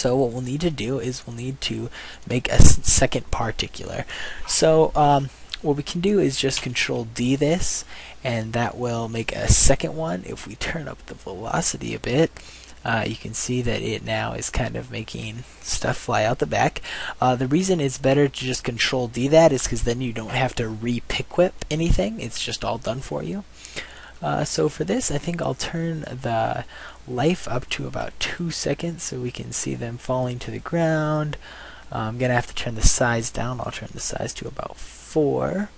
So what we'll need to do is we'll need to make a second particular. So what we can do is just Control D this, and that will make a second one. If we turn up the velocity a bit, you can see that it now is kind of making stuff fly out the back. The reason it's better to just Control D that is because then you don't have to re-pick whip anything. It's just all done for you. So for this, I think I'll turn the life up to about 2 seconds so we can see them falling to the ground. I'm going to have to turn the size down. I'll turn the size to about 4.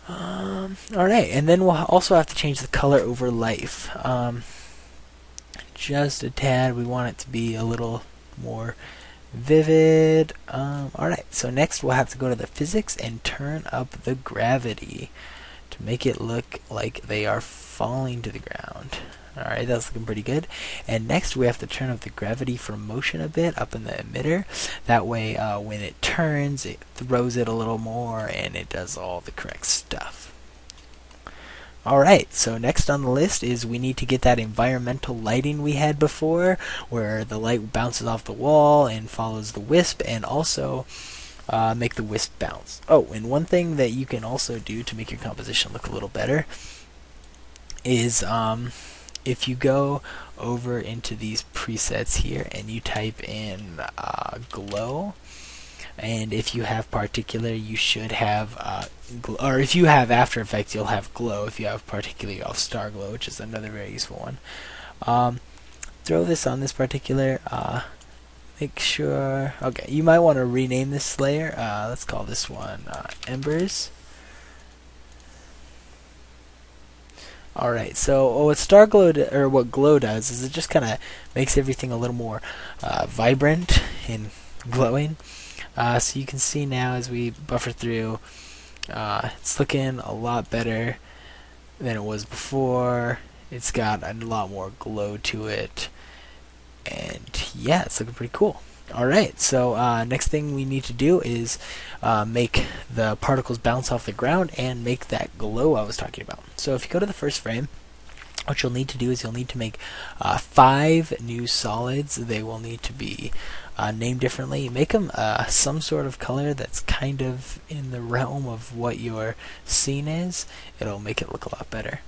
Alright, and then we'll also have to change the color over life. Just a tad. We want it to be a little more vivid. Alright, so next we'll have to go to the physics and turn up the gravity to make it look like they are falling to the ground. Alright, that's looking pretty good. And next we have to turn up the gravity for motion a bit up in the emitter. That way when it turns, it throws it a little more and it does all the correct stuff. Alright, so next on the list is we need to get that environmental lighting we had before, where the light bounces off the wall and follows the wisp, and also make the wisp bounce. Oh, and one thing that you can also do to make your composition look a little better is if you go over into these presets here and you type in glow, and if you have particular, you should have or if you have After Effects, you'll have glow. If you have particular, you'll have star glow, which is another very useful one. Throw this on this particular. Make sure. Okay, you might want to rename this layer. Let's call this one Embers. Alright, so what star glow or what glow does is it just kind of makes everything a little more vibrant and glowing. So you can see now as we buffer through, it's looking a lot better than it was before. It's got a lot more glow to it, and yeah, it's looking pretty cool. Alright, so next thing we need to do is make the particles bounce off the ground and make that glow I was talking about. So if you go to the first frame, what you'll need to do is you'll need to make 5 new solids. They will need to be named differently. Make them some sort of color that's kind of in the realm of what your scene is. It'll make it look a lot better.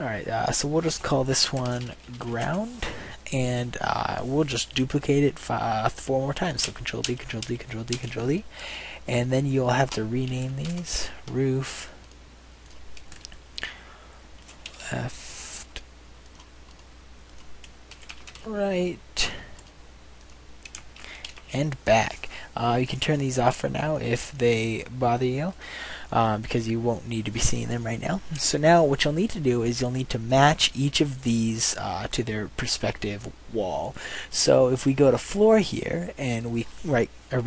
Alright, so we'll just call this one ground, and we'll just duplicate it 4 more times. So Control D, Control D, Control D, Control D, and then you'll have to rename these roof, left, right, and back. You can turn these off for now if they bother you, because you won't need to be seeing them right now. So now what you'll need to do is you'll need to match each of these to their perspective wall. So if we go to floor here and we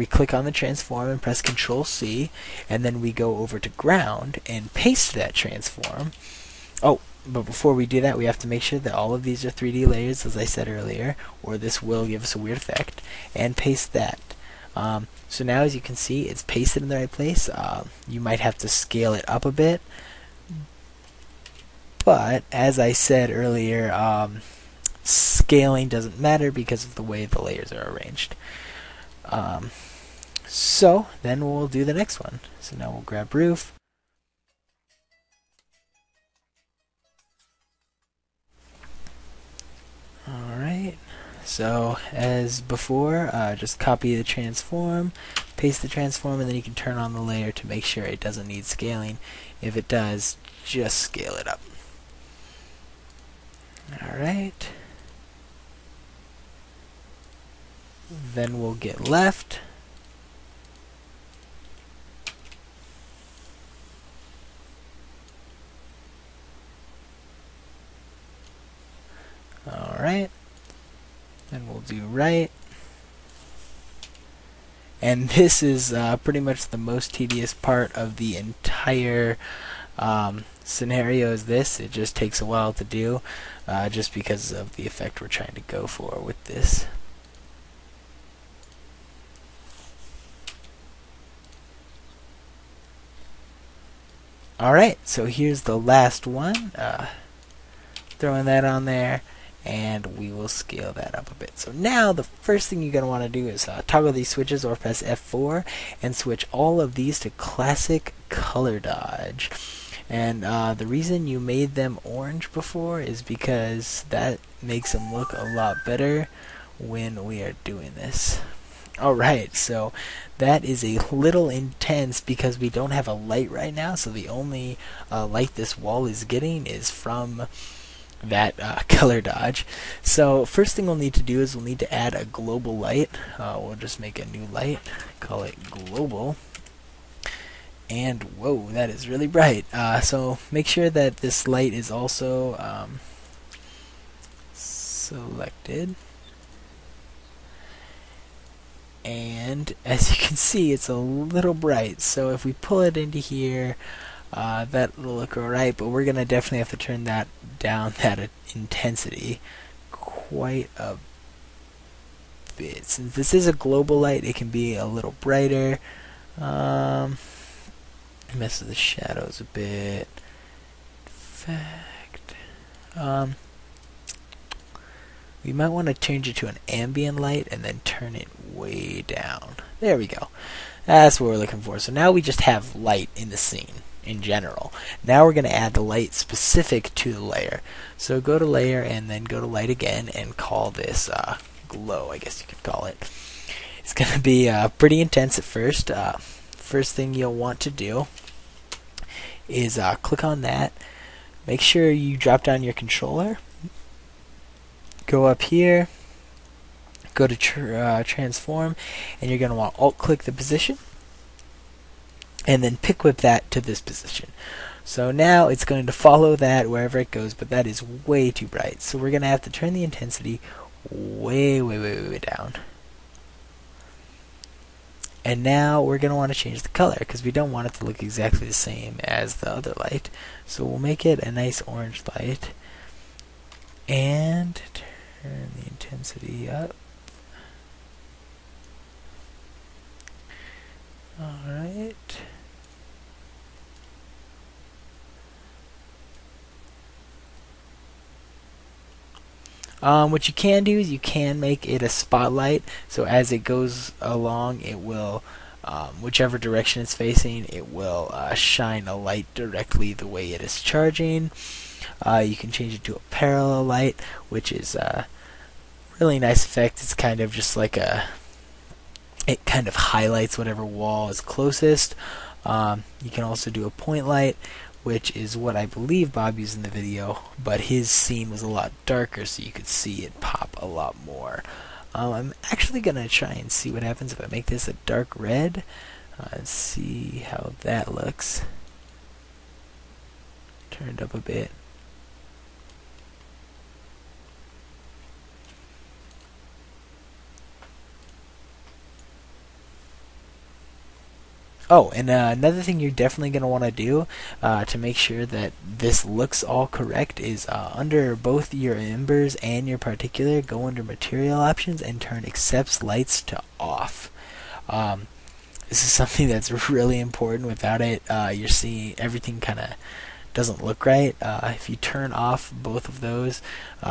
click on the transform and press Control C, and then we go over to ground and paste that transform. Oh, but before we do that, we have to make sure that all of these are 3D layers, as I said earlier, or this will give us a weird effect, and paste that. So now as you can see, it's pasted in the right place. You might have to scale it up a bit, but as I said earlier, scaling doesn't matter because of the way the layers are arranged. So then we'll do the next one. So now we'll grab roof. Alright, so as before, just copy the transform, paste the transform, and then you can turn on the layer to make sure it doesn't need scaling. If it does, just scale it up. Alright, then we'll get left. Alright, then we'll do right. And this is pretty much the most tedious part of the entire scenario is this. It just takes a while to do, just because of the effect we're trying to go for with this. Alright, so here's the last one. Throwing that on there. and we will scale that up a bit. So now the first thing you're going to want to do is toggle these switches or press F4 and switch all of these to classic color dodge. And the reason you made them orange before is because that makes them look a lot better when we are doing this. Alright, so that is a little intense because we don't have a light right now, so the only light this wall is getting is from that color dodge. So first thing we'll need to do is we'll need to add a global light. We'll just make a new light, call it global. And whoa, that is really bright. So make sure that this light is also selected. And as you can see, it's a little bright. So if we pull it into here, that will look alright, but we're gonna definitely have to turn that down, that intensity, quite a bit. Since this is a global light, it can be a little brighter. Messes the shadows a bit. Fact. We might want to change it to an ambient light and then turn it way down. There we go. That's what we're looking for. So now we just have light in the scene in general. Now we're going to add the light specific to the layer. So go to layer and then go to light again and call this glow, I guess you could call it. It's going to be pretty intense at first. First thing you'll want to do is click on that. Make sure you drop down your controller. Go up here, go to transform, and you're going to want alt click the position and then pick whip that to this position. So now it's going to follow that wherever it goes, but that is way too bright. So we're going to have to turn the intensity way down. And now we're going to want to change the color because we don't want it to look exactly the same as the other light. So we'll make it a nice orange light and turn the intensity up. Alright. What you can do is you can make it a spotlight, so as it goes along it will, whichever direction it's facing, it will shine a light directly the way it is charging. You can change it to a parallel light, which is a really nice effect. It's kind of just like it kind of highlights whatever wall is closest. You can also do a point light, which is what I believe Bob used in the video, but his scene was a lot darker so you could see it pop a lot more. I'm actually going to try and see what happens if I make this a dark red. Let's see how that looks. Turned up a bit. Oh, and another thing you're definitely going to want to do to make sure that this looks all correct is under both your embers and your particular, go under material options and turn accepts lights to off. This is something that's really important. Without it, you're seeing everything kind of doesn't look right. If you turn off both of those,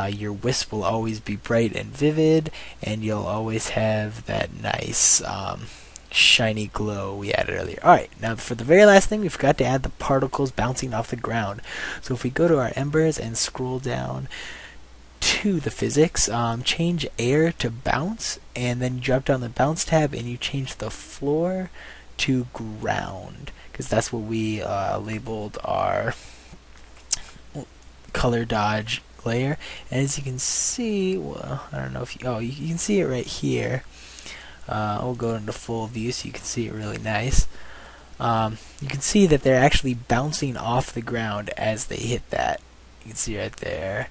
your wisp will always be bright and vivid, and you'll always have that nice shiny glow we added earlier. Alright, now for the very last thing, we forgot to add the particles bouncing off the ground. So if we go to our embers and scroll down to the physics, change air to bounce, and then you drop down the bounce tab and you change the floor to ground, because that's what we labeled our color dodge layer. And as you can see, well, I don't know if you can see it right here. We'll go into full view so you can see it really nice. You can see that they're actually bouncing off the ground as they hit that. You can see right there.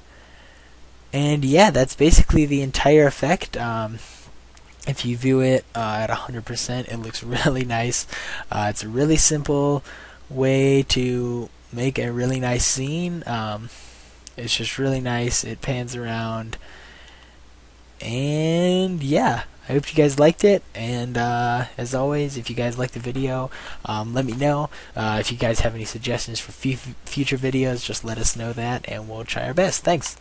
And yeah, that's basically the entire effect. If you view it at 100%, it looks really nice. It's a really simple way to make a really nice scene. It's just really nice. It pans around. And yeah, I hope you guys liked it, and as always, if you guys liked the video, let me know. If you guys have any suggestions for future videos, just let us know that, and we'll try our best. Thanks!